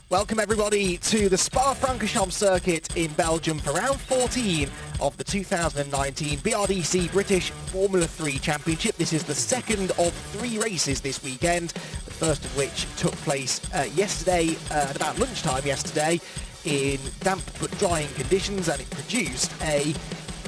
Welcome everybody to the Spa Francorchamps circuit in Belgium for round 14 of the 2019 BRDC British F3 Championship. This is the second of 3 races this weekend, the first of which took place yesterday at about lunchtime yesterday in damp but drying conditions, and it produced a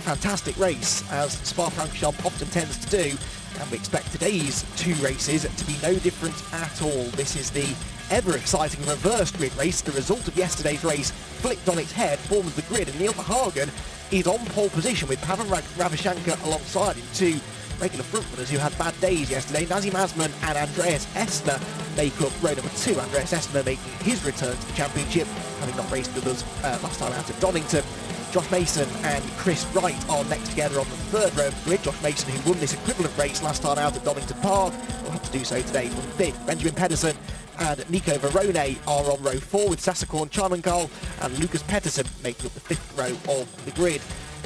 fantastic race, as Spa Francorchamps often tends to do, and we expect today's 2 races to be no different at all. This is the ever-exciting reverse grid race. The result of yesterday's race flipped on its head, forms the grid, and Neil Verhagen is on pole position with Pavel Ravichanka alongside him, 2 regular frontrunners who had bad days yesterday. Nazim Azman and Andreas Estner make up row number 2. Andreas Estner making his return to the championship, having not raced with us last time out at Donington. Josh Mason and Chris Wright are next together on the 3rd row of the grid. Josh Mason, who won this equivalent race last time out at Donington Park, will have to do so today from 5th. Benjamin Pedersen and Nico Verone are on row 4, with Spa Francorchamps and Lucas Pettersson making up the 5th row of the grid.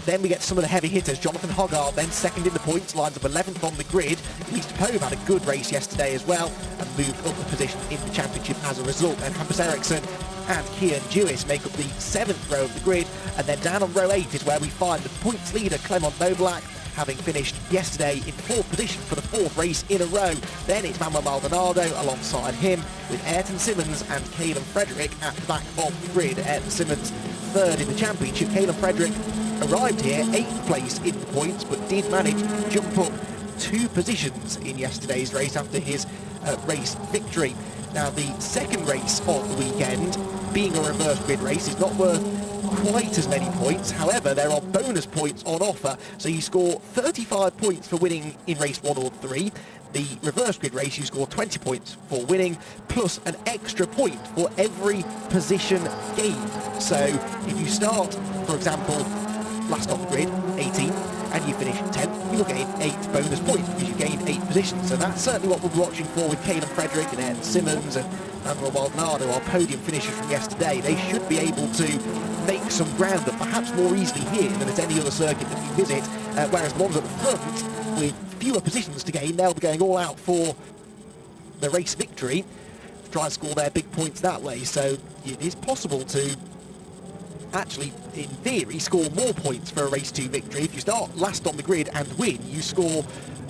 Then we get some of the heavy hitters. Jonathan Hogarth, then second in the points, lines up 11th on the grid. East Pove had a good race yesterday as well and moved up a position in the championship as a result. And Hampus Eriksson and Kian Jewis make up the 7th row of the grid. And then down on row 8 is where we find the points leader, Clement Noblak, having finished yesterday in 4th position for the 4th race in a row. Then it's Manuel Maldonado alongside him, with Ayrton Simmons and Caelan Frederick at the back of the grid. Ayrton Simmons 3rd in the championship. Caelan Frederick arrived here 8th place in the points, but did manage to jump up 2 positions in yesterday's race after his race victory. Now, the second race of the weekend, being a reverse grid race, is not worth quite as many points. However, there are bonus points on offer, so you score 35 points for winning in race 1 or 3. The reverse grid race, you score 20 points for winning, plus an extra point for every position gained. So if you start, for example, last on the grid, 18th, and you finish 10th, you'll gain 8 bonus points because you gained 8 positions. So that's certainly what we'll be watching for with Caelan Frederick and Ayrton Simmons and Manuel Maldonado, our podium finishers from yesterday. They should be able to make some ground up, perhaps more easily here than at any other circuit that we visit, whereas the ones at the front, with fewer positions to gain, they'll be going all out for the race victory, to try and score their big points that way. So it is possible to actually, in theory, score more points for a race 2 victory. If you start last on the grid and win, you score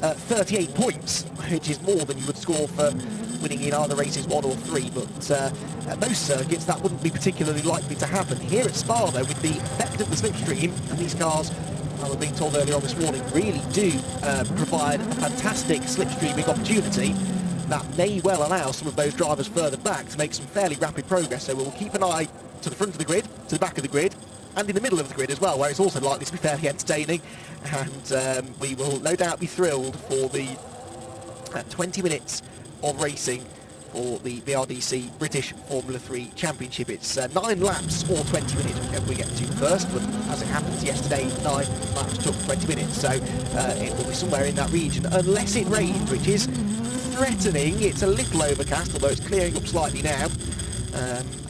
38 points, which is more than you would score for winning in either races 1 or 3, but at most circuits that wouldn't be particularly likely to happen. Here at Spa, though, with the effect of the slipstream, and these cars, I was being told earlier on this morning, really do provide a fantastic slipstreaming opportunity that may well allow some of those drivers further back to make some fairly rapid progress. So we'll keep an eye to the front of the grid, to the back of the grid, and in the middle of the grid as well, where it's also likely to be fairly entertaining. And we will no doubt be thrilled for the 20 minutes of racing for the BRDC British F3 Championship. It's 9 laps or 20 minutes, whichever we get to first, but as it happens, yesterday 9 laps took 20 minutes, so it will be somewhere in that region, unless it rains, which is threatening. It's a little overcast, although it's clearing up slightly now.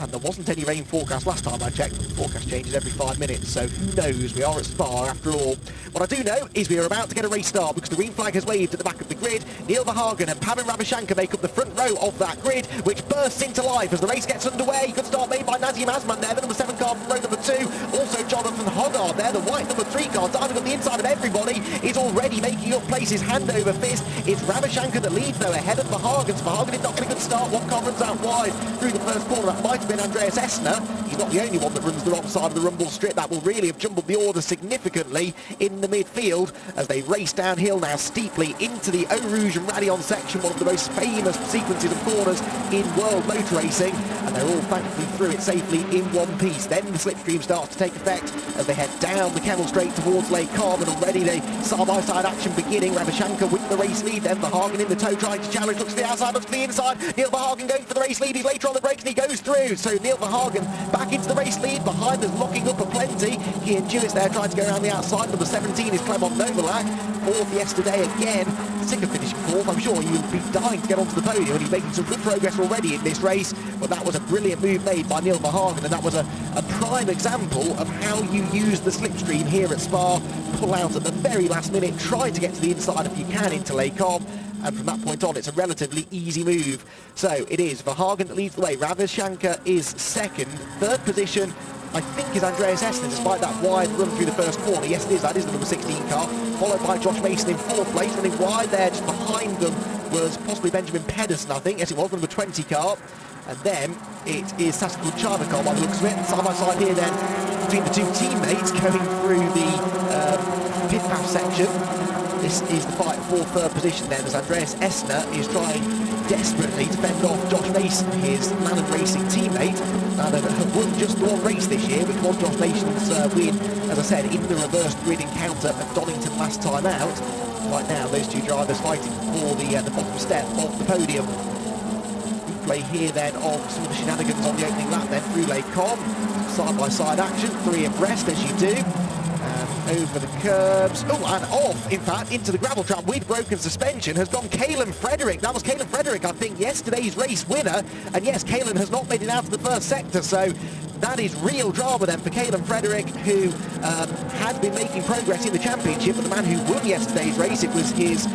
And there wasn't any rain forecast last time I checked, but the forecast changes every 5 minutes, so who knows, we are at Spa after all. What I do know is we are about to get a race start, because the green flag has waved at the back of the grid. Neil Verhagen and Pavel Ravichanka make up the front row of that grid, which bursts into life as the race gets underway. Good start made by Nazim Azman there, the number 7 car from row number 2. Also Jonathan Hogarth there, the white number 3 car, diving up the inside of everybody, is already making up places hand over fist. It's Ravichanka that leads though, ahead of Verhagen. Verhagen did not get a good start. One car runs out wide through the first corner. That might have been Andreas Estner. He's not the only one that runs the wrong side of the rumble strip. That will really have jumbled the order significantly in the midfield as they race downhill now steeply into the Eau Rouge and Radion section, one of the most famous sequences of corners in world motor racing, and they're all thankfully through it safely in one piece. Then the slipstream starts to take effect as they head down the Kennel Straight towards Lake Carve, and already the side-by-side action beginning. Ravichanka with the race lead, then Verhagen in the tow trying to challenge, looks to the outside, looks to the inside. Neil Verhagen going for the race lead. He's later on the brakes and he goes through. So Neil Verhagen back into the race lead. Behind us, locking up a plenty. Kian Jewis there trying to go around the outside. Number 17 is Clement Noblak. 4th yesterday again. Sick of finishing 4th. I'm sure you'll be dying to get onto the podium, and he's making some good progress already in this race. But that was a brilliant move made by Neil Verhagen, and that was a prime example of how you use the slipstream here at Spa. Pull out at the very last minute, try to get to the inside if you can into Lake Carve, and from that point on it's a relatively easy move. So it is Verhagen that leads the way. Ravichanka is second. Third position, I think, is Andreas Essner, despite that wide run through the first corner. Yes, it is. That is the number 16 car, followed by Josh Mason in fourth place. Running wide there, just behind them was possibly Benjamin Pedersen, I think. Yes, it was, the number 20 car. And then it is Spa Francorchamps by the looks of it. Side by side here then between the two teammates going through the pit path section. This is the fight for third position then, as Andreas Essner is trying desperately to fend off Josh Mason, his Lannan Racing teammate. Lannan have won just the one race this year, which was Josh Mason's win, as I said, in the reversed grid encounter at Donington last time out. Right now, those two drivers fighting for the bottom step of the podium. Replay here then of some of the shenanigans on the opening lap then through Les Combes. Side-by-side action, three abreast as you do. Over the curbs, oh, and off, in fact, into the gravel trap with broken suspension has gone Kalen Frederick. That was Kalen Frederick, I think, yesterday's race winner. And yes, Kalen has not made it out of the first sector, so that is real drama then for Kalen Frederick, who had been making progress in the championship, but the man who won yesterday's race, it was his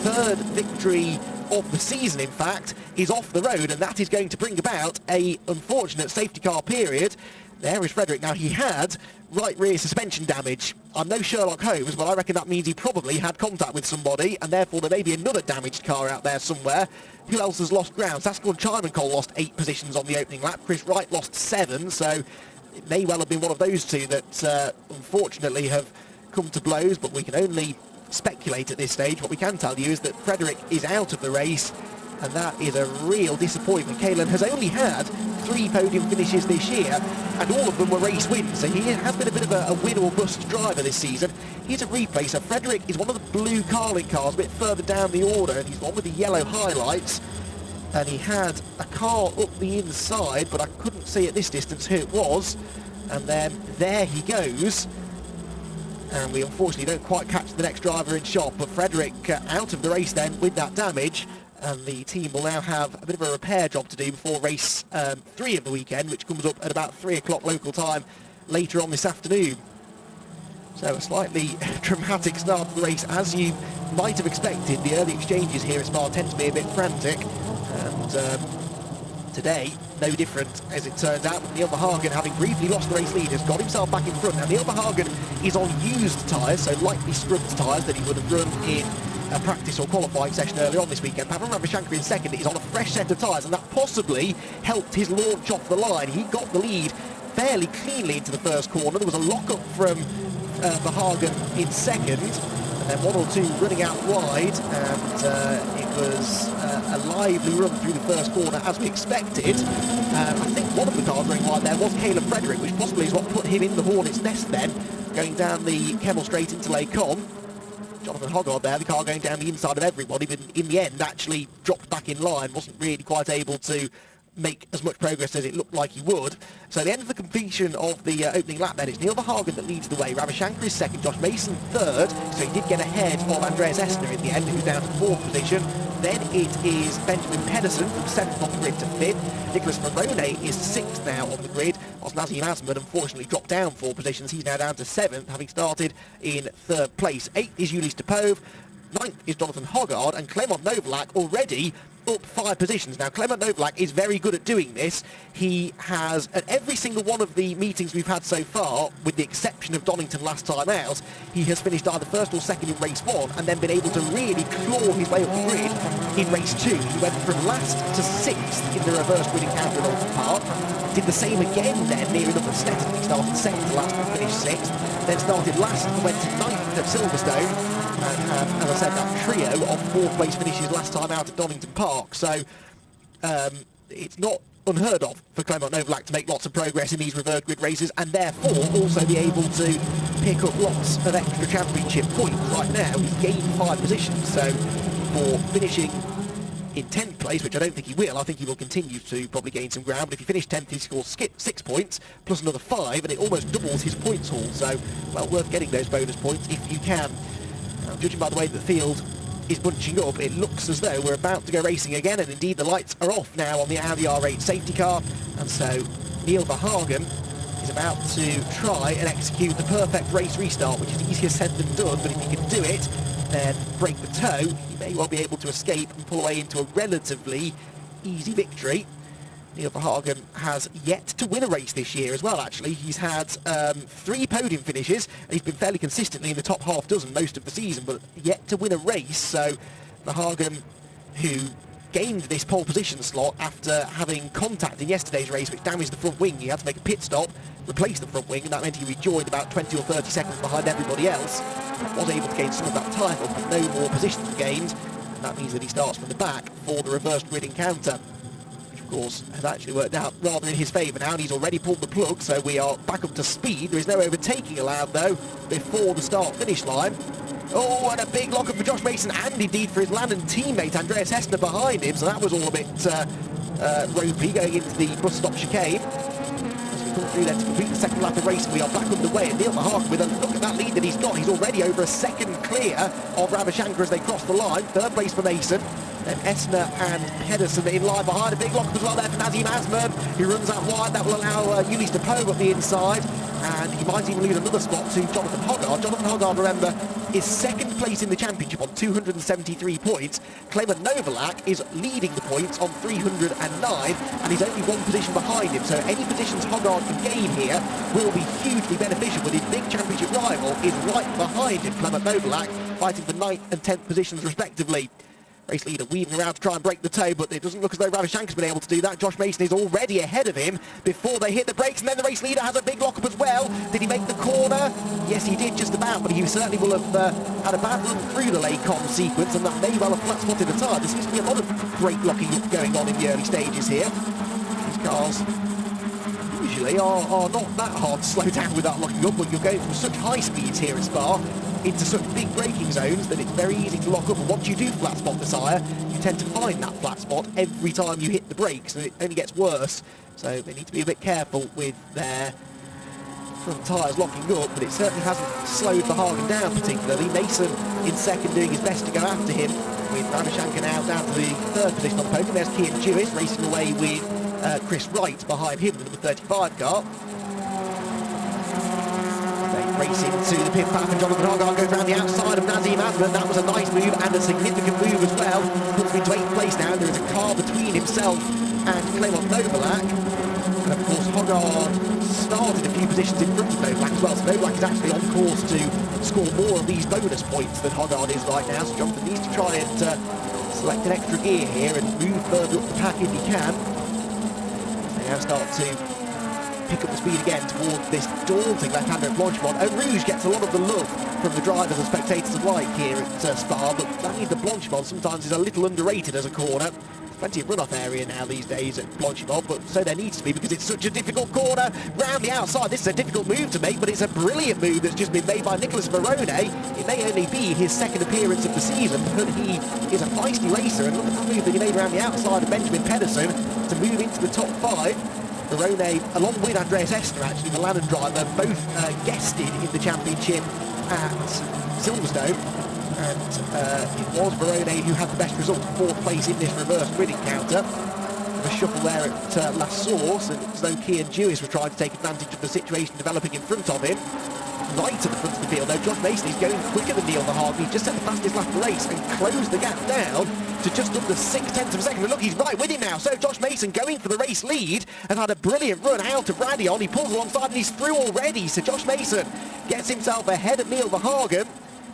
third victory of the season, in fact, is off the road, and that is going to bring about a unfortunate safety car period. There is Frederick. Now, he had right rear suspension damage. I'm no Sherlock Holmes, but I reckon that means he probably had contact with somebody, and therefore there may be another damaged car out there somewhere. Who else has lost ground? Spa Francorchamps lost 8 positions on the opening lap. Chris Wright lost 7, so it may well have been one of those two that unfortunately have come to blows, but we can only speculate at this stage. What we can tell you is that Frederick is out of the race, and that is a real disappointment. Kalen has only had 3 podium finishes this year, and all of them were race wins, so he has been a bit of a win or bust driver this season. Here's a replay. So Frederick is one of the blue Carling cars a bit further down the order, and he's one with the yellow highlights, and he had a car up the inside, but I couldn't see at this distance who it was, and then there he goes. And we unfortunately don't quite catch the next driver in shot, but Frederick out of the race then with that damage, and the team will now have a bit of a repair job to do before race 3 of the weekend, which comes up at about 3 o'clock local time later on this afternoon. So a slightly dramatic start to the race, as you might have expected. The early exchanges here at Spa tend to be a bit frantic, and today no different as it turns out. Neil Verhagen, having briefly lost the race lead, has got himself back in front. Now Neil Verhagen is on used tyres, so lightly scrubbed tyres that he would have run in a practice or qualifying session earlier on this weekend. Pavan Ravichanka in second is on a fresh set of tyres, and that possibly helped his launch off the line. He got the lead fairly cleanly into the first corner. There was a lock-up from Verhagen in second, and then 1 or 2 running out wide, and it was a lively run through the first corner as we expected. I think one of the cars running wide there was Caleb Frederick, which possibly is what put him in the Hornets' nest then, going down the Kemmel Straight into Les Combes. Jonathan Hoggard there, the car going down the inside of everybody, but in the end actually dropped back in line, wasn't really quite able to make as much progress as it looked like he would. So the end of the completion of the opening lap then, it's Neil Verhagen that leads the way. Ravichanka is second, Josh Mason third, so he did get ahead of Andreas Essner in the end, who's down to 4th position. Then it is Benjamin Pedersen from 7th on the grid to 5th. Nicholas Verone is 6th now on the grid, whilst Nazim Asman unfortunately dropped down 4 positions. He's now down to 7th, having started in 3rd place. 8th is Ulysse Topov, 9th is Jonathan Hoggard, and Clement Novalak already up 5 positions. Now, Clement Novalak is very good at doing this. He has, at every single one of the meetings we've had so far, with the exception of Donington last time out, he has finished either 1st or 2nd in race 1, and then been able to really claw his way up the grid in race 2. He went from last to 6th in the reverse grid encounter at Oulton Park. Did the same again then, near enough at Stettin. He started 2nd to last and finished 6th. Then started last and went to 9th at Silverstone. And as I said, that trio of 4th place finishes last time out at Donington Park. So it's not unheard of for Clement Novalak to make lots of progress in these reverse grid races, and therefore also be able to pick up lots of extra championship points. Right now he's gained 5 positions, so for finishing in 10th place, which I don't think he will, I think he will continue to probably gain some ground, but if he finished 10th, he scores 6 points, plus another 5, and it almost doubles his points haul, so well worth getting those bonus points if you can. Judging by the way that the field is bunching up, it looks as though we're about to go racing again, and indeed the lights are off now on the Audi R8 safety car, and so Neil Verhagen is about to try and execute the perfect race restart, which is easier said than done, but if he can do it, then break the toe, he may well be able to escape and pull away into a relatively easy victory. Neil Verhagen has yet to win a race this year as well, actually. He's had 3 podium finishes, and he's been fairly consistently in the top half dozen most of the season, but yet to win a race. So Verhagen, who gained this pole position slot after having contact in yesterday's race, which damaged the front wing. He had to make a pit stop, replace the front wing, and that meant he rejoined about 20 or 30 seconds behind everybody else. Was able to gain some of that title, but no more positions gained, and that means that he starts from the back for the reversed grid encounter, which of course has actually worked out rather in his favour now, and he's already pulled the plug, so we are back up to speed. There is no overtaking allowed though before the start-finish line. Oh, and a big lock-up for Josh Mason, and indeed for his Landon teammate Andreas Hessner behind him, so that was all a bit ropey going into the bus stop chicane. As we come through there to complete the second lap of the race, we are back underway, and Neil Verhagen, with a look at that lead that he's got, he's already over a second clear of Ravichanka as they cross the line. Third place for Mason. Then Hessner and Pedersen in line behind. A big lock-up as well there for Nazim Azman, who runs out wide. That will allow Ulis to Pogue up the inside, and he might even lose another spot to Jonathan Hoggard. Jonathan Hoggard, remember, is second place in the championship on 273 points. Clement Novalak is leading the points on 309, and he's only one position behind him, so any positions Hoggard can gain here will be hugely beneficial, but his big championship rival is right behind him, Clement Novalak, fighting for 9th and 10th positions respectively. Race leader weaving around to try and break the toe, but it doesn't look as though Ravichanka's been able to do that. Josh Mason is already ahead of him before they hit the brakes, and then the race leader has a big lock-up as well. Did he make the corner? Yes, he did just about, but he certainly will have had a bad run through the Lacom sequence, and that may well have flat-spotted the tyre. There seems to be a lot of brake locking up going on in the early stages here. These cars usually are not that hard to slow down without locking up, but you're going from such high speeds here at Spa into such big braking zones that it's very easy to lock up, and once you do flat spot the tyre, you tend to find that flat spot every time you hit the brakes, and it only gets worse. So they need to be a bit careful with their front tyres locking up, but it certainly hasn't slowed Verhagen down particularly. Mason in second doing his best to go after him, with Ravichanka now down to the third position on the podium. There's Kian Jewis racing away with Chris Wright behind him, the number 35 car. Racing to the pit path, and Jonathan Hoggard goes around the outside of Nazim Azman. That was a nice move and a significant move as well. Puts him into 8th place now, and there is a car between himself and Clement Novalak. And of course Hoggard started a few positions in front of Novalak as well, so Novalak is actually on course to score more of these bonus points than Hoggard is right now, so Jonathan needs to try and select an extra gear here and move further up the pack if he can. They now start to pick up the speed again towards this daunting left-hander at Blanchimont. Eau Rouge gets a lot of the love from the drivers and spectators alike here at Spa, but that means that Blanchimont sometimes is a little underrated as a corner. There's plenty of runoff area now these days at Blanchimont, but so there needs to be, because it's such a difficult corner round the outside. This is a difficult move to make, but it's a brilliant move that's just been made by Nicholas Verone. It may only be his second appearance of the season, but he is a feisty racer, and look at the move that he made around the outside of Benjamin Pedersen to move into the top 5. Verone, along with Andreas Hessner, actually, the Lannon driver, both guested in the championship at Silverstone, and it was Verone who had the best result, 4th place in this reverse grid encounter. A shuffle there at La Source, and as though Kian Jewis was trying to take advantage of the situation developing in front of him. Right at the front of the field, though, Josh Mason is going quicker than Neil Verhagen. He's just set the fastest lap of the race and closed the gap down to just under 0.6 of a second. But look, he's right with him now. So Josh Mason, going for the race lead, has had a brilliant run out of Radion. He pulls alongside and he's through already. So Josh Mason gets himself ahead of Neil Verhagen.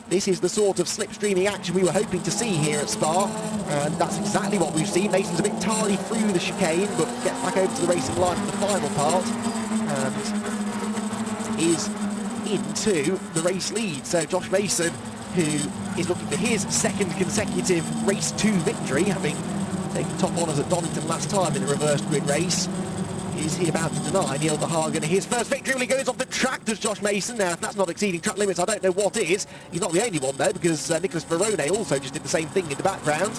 This is the sort of slipstreaming action we were hoping to see here at Spa, and that's exactly what we've seen. Mason's a bit tardy through the chicane, but gets back over to the racing line for the final part, and is into the race lead. So Josh Mason, who is looking for his second consecutive race 2 victory, having taken top honours at Donington last time in a reversed grid race, is he about to deny Neil Verhagen his first victory when he goes off the track? Does Josh Mason? Now, if that's not exceeding track limits, I don't know what is. He's not the only one though, because Nicholas Verone also just did the same thing in the background.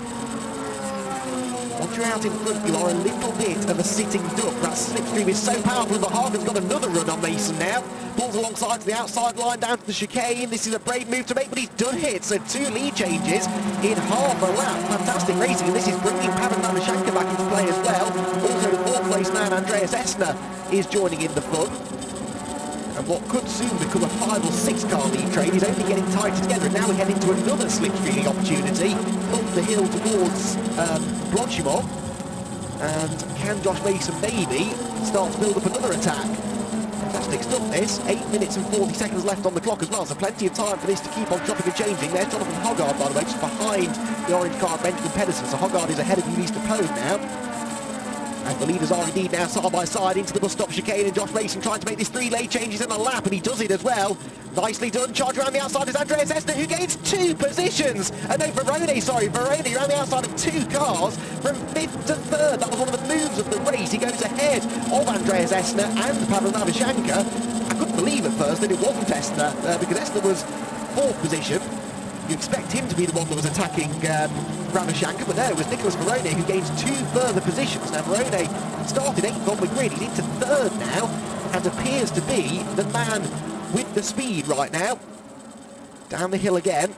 Once you're out in front, you are a little bit of a sitting duck. That slipstream is so powerful. Verhagen's got another run on Mason now. Pulls alongside to the outside line, down to the chicane. This is a brave move to make, but he's done it. So 2 lead changes in half a lap. Fantastic racing, and this is bringing Pavel Ravichanka back into play as well. Also, the 4th place man, Andreas Hessner, is joining in the fun. And what could soon become a 5 or 6 car lead train is only getting tighter together. And now we head into another slipstreaming opportunity up the hill towards Francorchamps. And can Josh Mason maybe start to build up another attack? Fantastic stuff this. 8 minutes and 40 seconds left on the clock as well, so plenty of time for this to keep on chopping and changing. There's Jonathan Hoggard, by the way, just behind the orange car, Benjamin Pedersen. So Hoggard is ahead of Ulysses Capone now. And the leaders are indeed now side by side into the bus stop chicane, and Josh Mason trying to make this 3-lane changes in a lap, and he does it as well. Nicely done. Charge around the outside is Andreas Essner, who gains 2 positions. And no, Verone around the outside of 2 cars from 5th to 3rd. That was one of the moves of the race. He goes ahead of Andreas Essner and Pavel Navashenka. I couldn't believe at first that it wasn't Essner, because Essner was 4th position. You expect him to be the one that was attacking Navashenka, but no, it was Nicholas Verone who gains 2 further positions. Now Verone started 8th on the grid, he's into 3rd now, and appears to be the man with the speed right now. Down the hill again,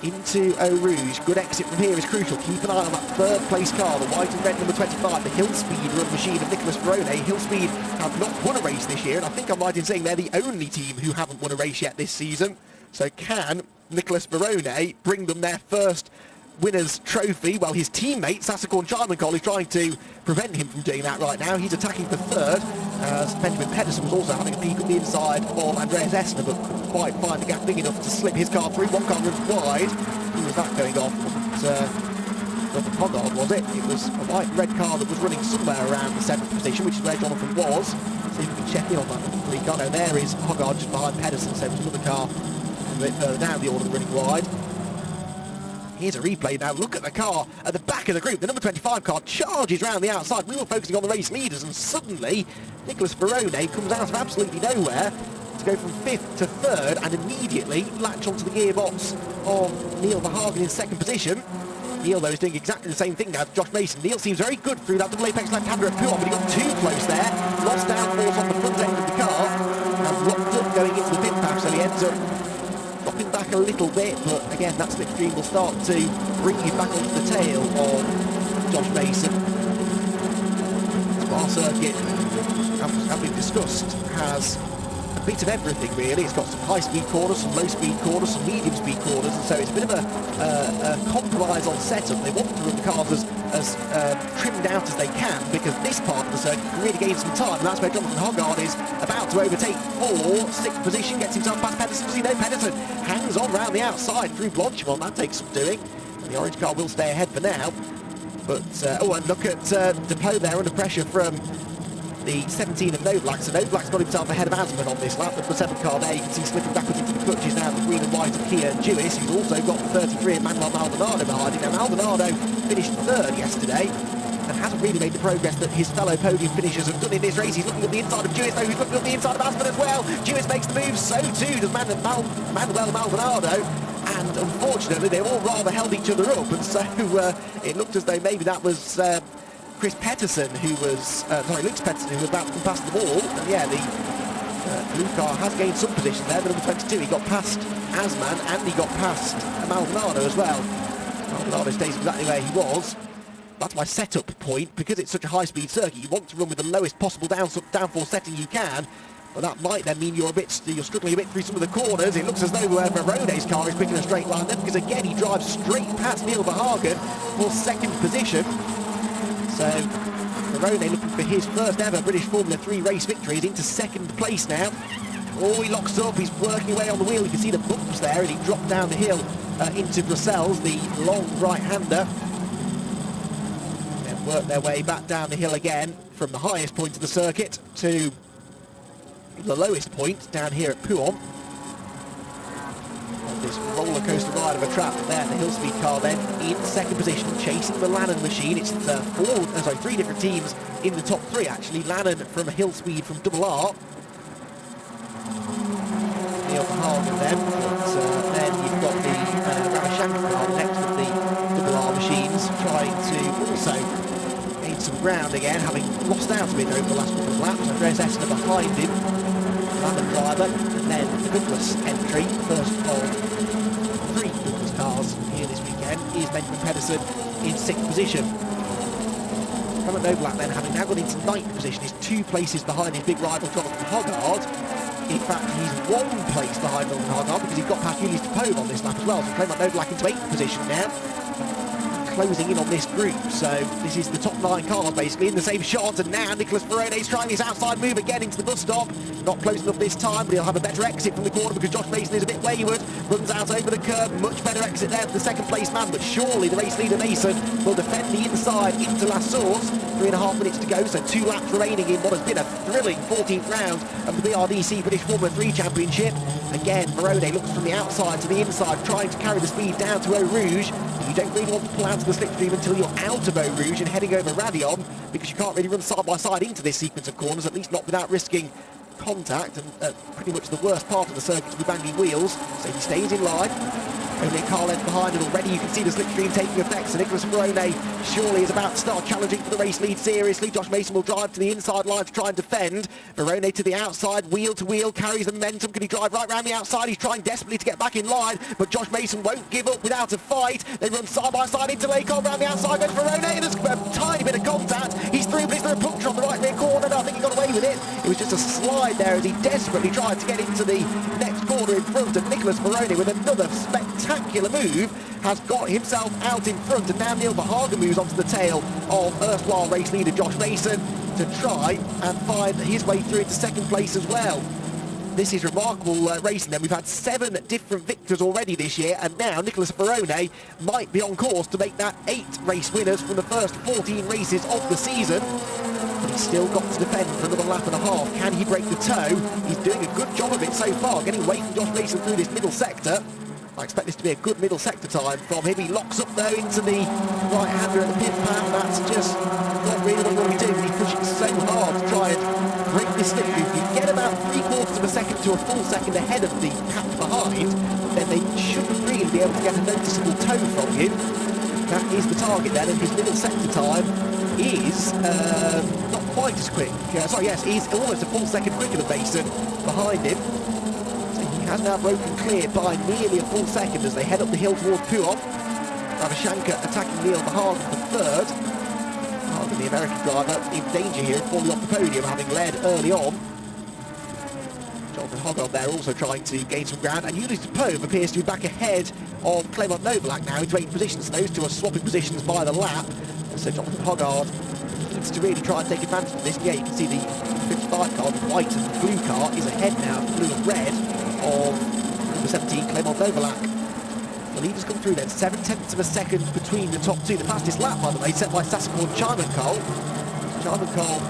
into Eau Rouge. Good exit from here is crucial. Keep an eye on that 3rd place car, the white and red number 25, the Hill Speed run machine of Nicholas Verone. Hill Speed have not won a race this year, and I think I'm right in saying they're the only team who haven't won a race yet this season. So can Nicholas Verone bring them their first winner's trophy? Well, his teammate Sasa Cornchardman is trying to prevent him from doing that right now. He's attacking for 3rd, as Benjamin Pedersen was also having a peek at the inside of Andreas Essner, but couldn't quite find the gap big enough to slip his car through. One car runs wide. Who was that going off? Wasn't Hoggard, was it? It was a white red car that was running somewhere around the 7th position, which is where Jonathan was. See if we can check in on that number 3 car. No, there is Hoggard just behind Pedersen, so there's another car a bit further down the order running wide. Here's a replay now. Look at the car at the back of the group. The number 25 car charges around the outside. We were focusing on the race leaders, and suddenly Nicholas Verone comes out of absolutely nowhere to go from 5th to 3rd and immediately latch onto the gearbox of Neil Verhagen in 2nd position. Neil, though, is doing exactly the same thing now as Josh Mason. Neil seems very good through that double apex left-hander at Puon, but he got too close there. Lost downforce on the front end of the car and blocked up going into the pit path, so he ends up dropping back a little bit, but again, that slipstream will start to bring you back onto the tail of Josh Mason. Spa circuit, as we've discussed, has a bit of everything really. It's got some high-speed corners, some low-speed corners, some medium-speed corners, and so it's a bit of a compromise on setup. They want to run the cars as trimmed out as they can, because this part of the circuit can really gain some time, and that's where Jonathan Hoggard is about to overtake for 6th position, gets himself past Pedersen. You know, Pedersen hangs on round the outside through Francorchamps. That takes some doing, and the orange car will stay ahead for now. But oh, and look at Depot there under pressure from the 17 of Novak. So Novak's got himself ahead of Asman on this lap. The 7th car there, you can see slipping backwards into the clutches now, the green and white of Kia Jewis, who's also got the 33 of Manuel Maldonado behind him. Now Maldonado finished 3rd yesterday and hasn't really made the progress that his fellow podium finishers have done in this race. He's looking at the inside of Jewis, though, who's looking at the inside of Asman as well. Jewis makes the move, so too does Manuel Maldonado. And unfortunately, they all rather held each other up, and so it looked as though maybe that was Chris Petterson, who was, Lucas Petterson, who was about to come past the wall. And yeah, the blue car has gained some position there. The number 22, he got past Asman, and he got past Maldonado as well. Maldonado stays exactly where he was. That's my setup point. Because it's such a high-speed circuit, you want to run with the lowest possible downforce setting you can. But that might then mean you're struggling a bit through some of the corners. It looks as though Verone's car is picking a straight line then, because again he drives straight past Neil Verhagen for 2nd position. So Verone looking for his first ever British Formula 3 race victory. He's into 2nd place now. Oh, he locks up, he's working away on the wheel. You can see the bumps there, and he dropped down the hill into Brussels, the long right-hander. Then work their way back down the hill again from the highest point of the circuit to the lowest point down here at Puon. This roller coaster ride of a trap there. The Hill Speed car then in 2nd position, chasing the Lannon machine. It's 3 different teams in the top 3 actually. Lannon from Hill Speed from Double R. Neil Verhagen then, but then you've got the Navashenka car next to the Double R machines, trying to also gain some ground again, having lost out a bit over the last couple of laps. Andreas Essner behind him, Lannon driver, and then the Douglas entry, first of 3 Douglas cars here this weekend, is Benjamin Pedersen in 6th position. Robert Noblack then, having now got into 9th position, is 2 places behind his big rival Jonathan Hoggard. In fact, he's 1 place behind Milton Hargard because he's got past Julius Popov on this lap as well. So Clement Noblak into 8th position now, closing in on this group. So this is the top 9 cars basically in the same shot, and now Nicholas Verone's trying his outside move again into the bus stop. Not close enough this time, but he'll have a better exit from the corner because Josh Mason is a bit wayward. Runs out over the curb, much better exit there for the second place man, but surely the race leader Mason will defend the inside into La Source. 3.5 minutes to go, so 2 laps remaining in what has been a thrilling 14th round of the BRDC British Formula 3 Championship. Again, Verone looks from the outside to the inside, trying to carry the speed down to Eau Rouge. You don't really want to pull out of the slipstream until you're out of Eau Rouge and heading over Radion, because you can't really run side by side into this sequence of corners, at least not without risking contact, and pretty much the worst part of the circuit to be banging wheels. So he stays in line. Only a car length behind, and already you can see the slipstream taking effect. So Nicholas Verone surely is about to start challenging for the race lead seriously. Josh Mason will drive to the inside line to try and defend. Verone to the outside, wheel to wheel, carries the momentum. Can he drive right round the outside? He's trying desperately to get back in line, but Josh Mason won't give up without a fight. They run side by side into Lacombe. Round the outside goes Verone. There's a tiny bit of contact. He's through, but is there a puncture on the right rear corner? No, I think he got away with it. It was just a slide there as he desperately tried to get into the next corner in front of Nicholas Verone with another spectacular move. Has got himself out in front, and now Neil Verhagen moves onto the tail of erstwhile race leader Josh Mason to try and find his way through into second place as well. This is remarkable racing then. We've had 7 different victors already this year, and now Nicholas Verone might be on course to make that 8 race winners from the first 14 races of the season. But he's still got to defend for another lap and a half. Can he break the toe? He's doing a good job of it so far, getting away from Josh Mason through this middle sector. I expect this to be a good middle sector time from him. He locks up though into the right-hander at the pit pan. That's just not really what you want to be doing. He's pushing so hard to try and break this slip. If you get about 3/4 of a second to a full second ahead of the pack behind, then they shouldn't really be able to get a noticeable toe from you. That is the target then, and his middle sector time is not quite as quick. He's almost a full second quicker than Mason behind him. Has now broken clear by nearly a full second as they head up the hill towards Puon. Ravashanka attacking Neil Verhagen for third. Verhagen, the American driver, in danger here of falling off the podium, having led early on. Jonathan Hoggard there also trying to gain some ground, and Julius Popov appears to be back ahead of Clement Noblak now into 8th position. So those two are swapping positions by the lap. So Jonathan Hoggard needs to really try and take advantage of this. Yeah, you can see the 55 car, the white and blue car, is ahead now, blue and red, of number 17, Clement Noblak. The leaders come through then, 7/10 of a second between the top two. The fastest lap, by the way, set by Sasakor Charmancol. Charmancol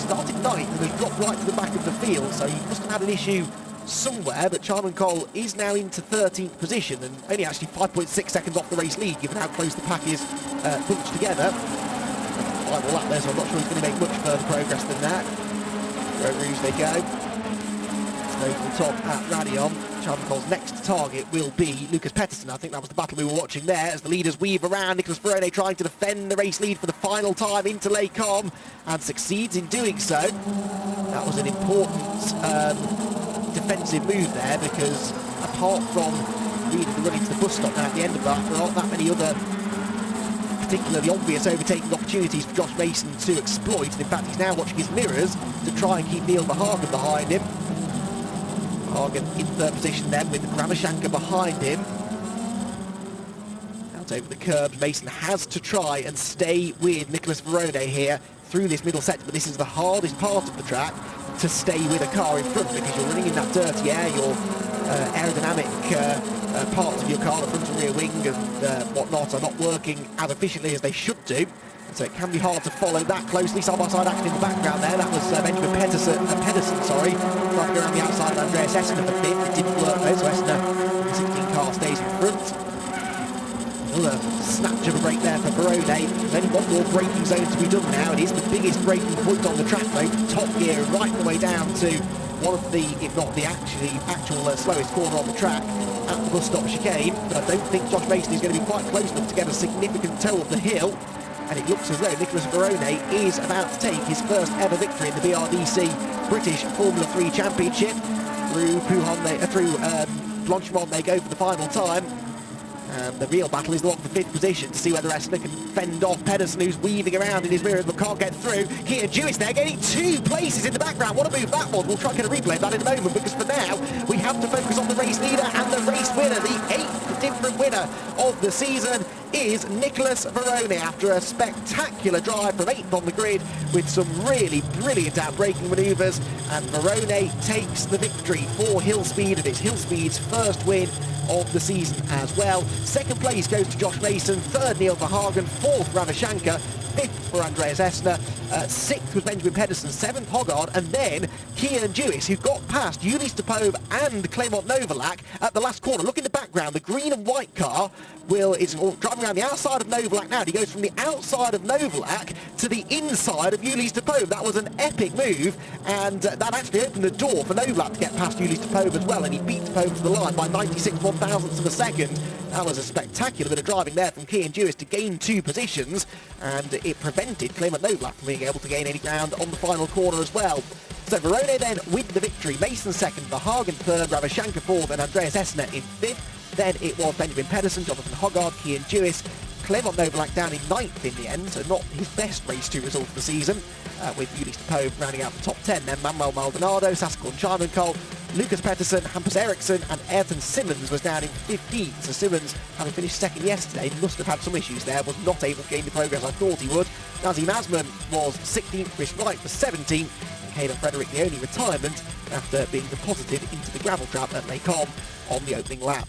started 9th and has dropped right to the back of the field, so he must have had an issue somewhere, but Charmancol is now into 13th position and only actually 5.6 seconds off the race lead, given how close the pack is bunched together. Final lap there, so I'm not sure he's going to make much further progress than that. Eau Rouge they go. Over the top at Radion. Charmancol's next target will be Lucas Pettersson. I think that was the battle we were watching there as the leaders weave around. Nicholas Verone trying to defend the race lead for the final time into Lacombe and succeeds in doing so. That was an important defensive move there, because apart from really the running to the bus stop now at the end of that, there aren't that many other particularly obvious overtaking opportunities for Josh Mason to exploit. And in fact, he's now watching his mirrors to try and keep Neil Verhagen behind him. Verhagen in third position then with Ravashanka behind him. Out over the curbs, Mason has to try and stay with Nicholas Verone here through this middle sector, but this is the hardest part of the track, to stay with a car in front, because you're running in that dirty air, your aerodynamic parts of your car, the front and rear wing and whatnot, are not working as efficiently as they should do. So it can be hard to follow that closely. Side-by-side action in the background there. That was Benjamin Pedersen, trying to go around the outside of Andreas Essner for fifth. It didn't work though, so Essner, the 16 car, stays in front. Another snatch of a break there for Verone. There's only one more braking zone to be done now. It is the biggest braking point on the track though. Top gear right the way down to one of the, if not the actual slowest corner on the track at the bus stop chicane. But I don't think Josh Mason is going to be quite close enough to get a significant toe of the hill. And it looks as though Nicholas Verone is about to take his first ever victory in the BRDC British Formula 3 Championship. Through Blanchimont they go for the final time. The real battle is the one for 5th position to see whether Essner can fend off Pedersen, who's weaving around in his mirror but can't get through. Kian Jewis there getting 2 places in the background. What a move that was. We'll try and get a replay of that in a moment, because for now we have to focus on the race leader and the race winner. The 8th different winner of the season is Nicholas Verone, after a spectacular drive from 8th on the grid with some really brilliant outbraking manoeuvres, and Verone takes the victory for Hillspeed, and it's Hillspeed's first win of the season as well. 2nd place goes to Josh Mason, 3rd Neil Verhagen, 4th Ravichanka, 5th for Andreas Essner, 6th was Benjamin Pedersen, 7th Hoggard, and then Kian Jewis, who got past Ulysse Topov and Clement Novalak at the last corner. Look in the background, the green and white car is driving around the outside of Novalak now, and he goes from the outside of Novalak to the inside of Ulysse Topov. That was an epic move, and that actually opened the door for Novalak to get past Ulysse Topov as well, and he beat Topov to the line by 96 one-thousandths of a second. That was a spectacular bit of driving there from Kian Jewis to gain 2 positions, and it prevented Clement Novalak from being able to gain any ground on the final corner as well. So Verone then with the victory, Mason 2nd, Verhagen 3rd, Ravichanka 4th, and Andreas Essner in 5th. Then it was Benjamin Pedersen, Jonathan Hoggard, Kian Jewis, Clement Novalak down in 9th in the end, so not his best race 2 result of the season, with Ulysse Topov rounding out the top 10. Then Manuel Maldonado, Saskia Charmenkol, Lucas Pettersson, Hampus Eriksson, and Ayrton Simmons was down in 15th. So Simmons, having finished 2nd yesterday, must have had some issues there, was not able to gain the progress I thought he would. Nazim Asman was 16th, Chris Wright was 17th, and Caleb Frederick the only retirement after being deposited into the gravel trap at Les Combes on the opening lap.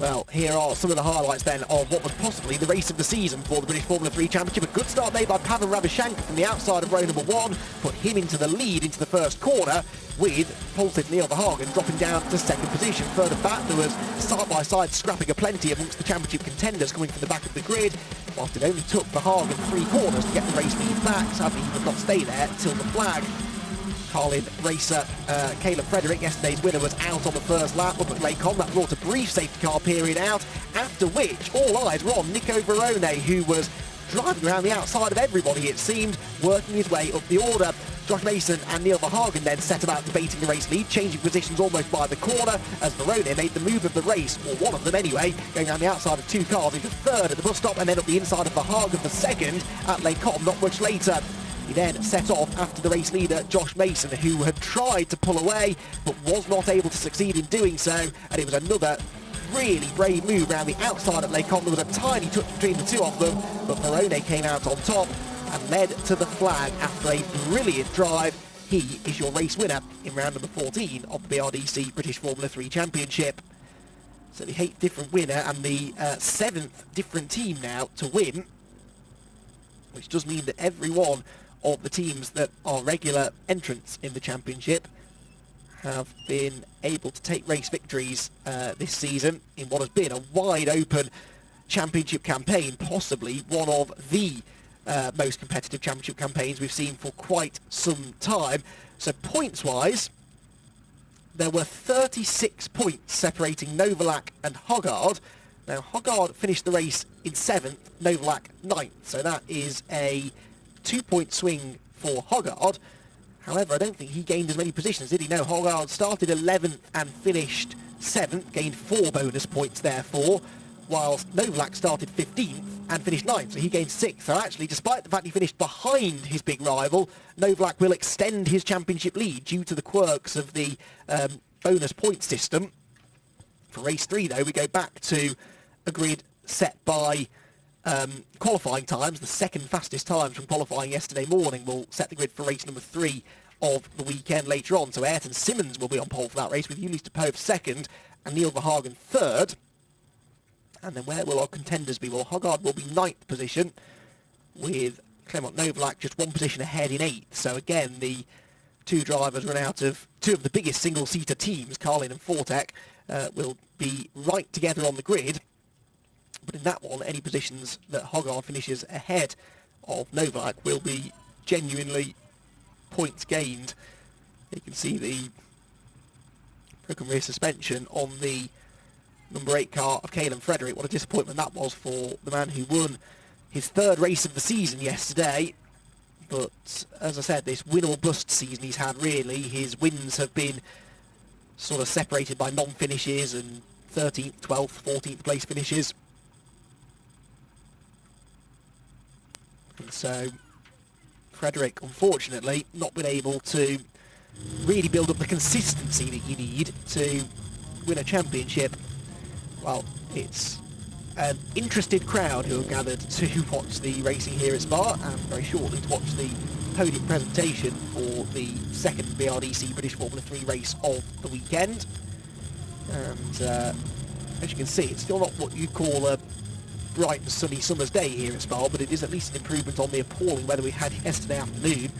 Well, here are some of the highlights then of what was possibly the race of the season for the British Formula 3 Championship. A good start made by Pavel Ravichanka from the outside of row number 1, put him into the lead into the first corner, with Polted Neil Verhagen dropping down to 2nd position. Further back, there was side-by-side scrapping aplenty amongst the championship contenders coming from the back of the grid, whilst it only took Verhagen 3 corners to get the race lead back. Sadly, he would not stay there till the flag. Carlin racer Caleb Frederick, yesterday's winner, was out on the first lap up at Les Combes. That brought a brief safety car period out, after which all eyes were on Nico Verone, who was driving around the outside of everybody, it seemed, working his way up the order. Josh Mason and Neil Verhagen then set about debating the race lead, changing positions almost by the corner, as Verone made the move of the race, or one of them anyway, going around the outside of 2 cars into 3rd at the bus stop, and then up the inside of Verhagen for 2nd at Les Combes not much later. He then set off after the race leader, Josh Mason, who had tried to pull away, but was not able to succeed in doing so, and it was another really brave move around the outside of Les Combes. There was a tiny touch between the 2 of them, but Verone came out on top and led to the flag after a brilliant drive. He is your race winner in round number 14 of the BRDC British Formula 3 Championship. So the 8th different winner and the 7th different team now to win, which does mean that every one of the teams that are regular entrants in the championship have been able to take race victories this season in what has been a wide open championship campaign, possibly one of the most competitive championship campaigns we've seen for quite some time. So points wise, there were 36 points separating Novalak and Hoggard. Now Hoggard finished the race in 7th, Novalak 9th, so that is a 2-point swing for Hoggard. However, I don't think he gained as many positions, did he? No, Hoggard started 11th and finished 7th, gained 4 bonus points therefore, whilst Novalak started 15th and finished 9th, so he gained 6th. So actually, despite the fact he finished behind his big rival, Novalak will extend his championship lead due to the quirks of the bonus point system. For race 3, though, we go back to a grid set by qualifying times. The 2nd fastest times from qualifying yesterday morning will set the grid for race number 3 of the weekend later on. So Ayrton Simmons will be on pole for that race, with Ulysse Topov 2nd and Neil Verhagen 3rd. And then where will our contenders be? Well, Hoggard will be 9th position, with Clement Novalak just 1 position ahead in 8th. So again, the 2 drivers run out of 2 of the biggest single-seater teams, Carlin and Fortec, will be right together on the grid. But in that one, any positions that Hoggard finishes ahead of Novalak will be genuinely points gained. You can see the broken rear suspension on the number 8 car of Caleb Frederick. What a disappointment that was for the man who won his 3rd race of the season yesterday. But as I said, this win or bust season he's had, really. His wins have been sort of separated by non-finishes and 13th, 12th, 14th place finishes. And so Frederick, unfortunately, not been able to really build up the consistency that you need to win a championship. Well, it's an interested crowd who have gathered to watch the racing here at Spa, and very shortly to watch the podium presentation for the second BRDC British Formula 3 race of the weekend. And as you can see, it's still not what you'd call a bright and sunny summer's day here at Spa, but it is at least an improvement on the appalling weather we had yesterday afternoon,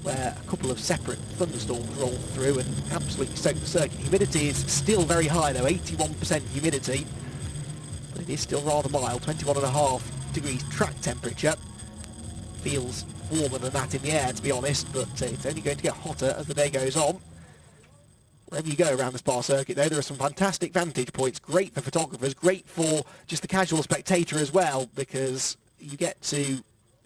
where a couple of separate thunderstorms rolled through and absolutely soaked the circuit. Humidity is still very high though, 81% humidity, but it is still rather mild, 21.5 degrees track temperature. Feels warmer than that in the air, to be honest, but it's only going to get hotter as the day goes on. Wherever you go around the Spa circuit though, there are some fantastic vantage points, great for photographers, great for just the casual spectator as well, because you get to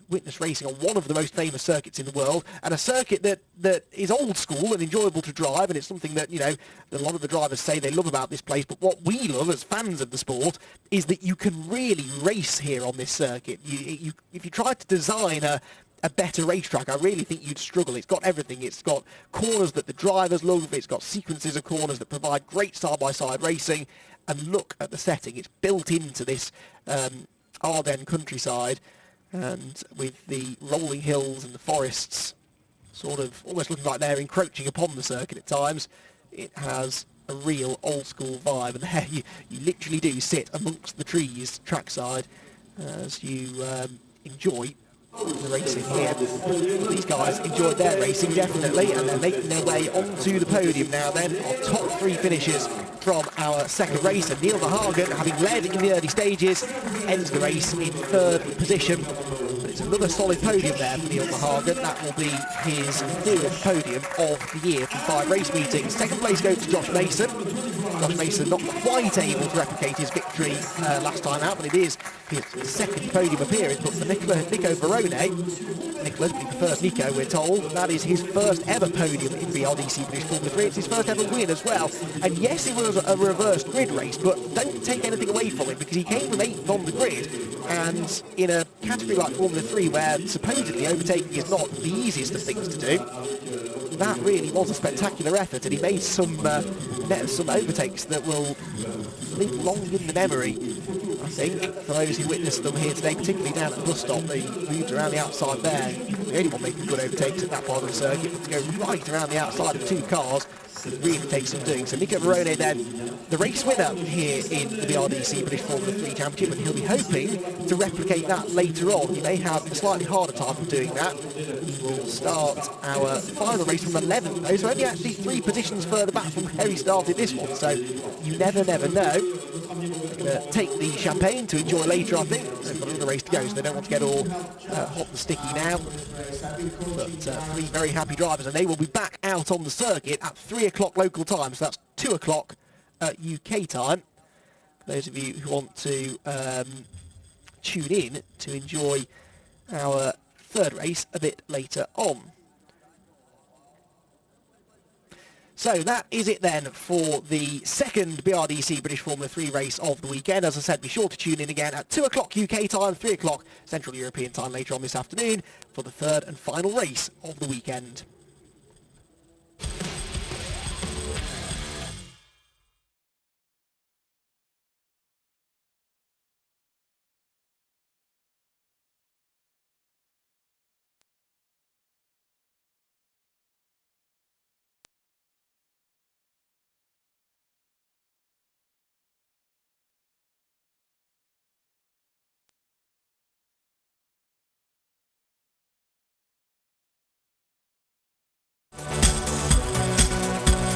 witness racing on one of the most famous circuits in the world, and a circuit that is old school and enjoyable to drive, and it's something that, you know, a lot of the drivers say they love about this place. But what we love as fans of the sport is that you can really race here on this circuit. If you tried to design a better racetrack, I really think you'd struggle. It's got everything. It's got corners that the drivers love. It's got sequences of corners that provide great side-by-side racing. And look at the setting. It's built into this Ardennes countryside, and with the rolling hills and the forests sort of almost looking like they're encroaching upon the circuit at times, it has a real old school vibe. And there you literally do sit amongst the trees trackside as you enjoy the racing here. These guys enjoyed their racing definitely, and they're making their way onto the podium now then. Our top three finishers from our second race, and Neil Verhagen, having led in the early stages, ends the race in third position. But it's another solid podium there for Neil Verhagen. That will be his fourth podium of the year from 5 race meetings. Second place goes to Josh Mason. Josh Mason not quite able to replicate his victory last time out, but it is his second podium appearance. But for Nico Verone, Nicholas, he prefers Nico, we're told, that is his first ever podium in BRDC British Formula 3. It's his first ever win as well. And yes, it was a reversed grid race, but don't take anything away from it, because he came from 8th on the grid, and in a category like Formula 3 where supposedly overtaking is not the easiest of things to do, that really was a spectacular effort, and he made some overtakes that will live long in the memory, I think, for those who witnessed them here today, particularly down at the bus stop. They moved around the outside there. The only one making good overtakes at that part of the circuit, but to go right around the outside of 2 cars, it really takes some doing. So Nico Verone then, the race winner here in the BRDC British Formula 3 Championship, and he'll be hoping to replicate that later on. He may have a slightly harder time of doing that. We'll start our final race from 11th though, so only actually 3 positions further back from where he started this one, so you never know. Take the champagne to enjoy later, I think. They've got another race to go, so they don't want to get all hot and sticky now. But 3 very happy drivers, and they will be back out on the circuit at 3 o'clock local time, so that's 2 o'clock UK time. For those of you who want to tune in to enjoy our third race a bit later on. So that is it then for the second BRDC British Formula 3 race of the weekend. As I said, be sure to tune in again at 2 o'clock UK time, 3 o'clock Central European time later on this afternoon for the third and final race of the weekend.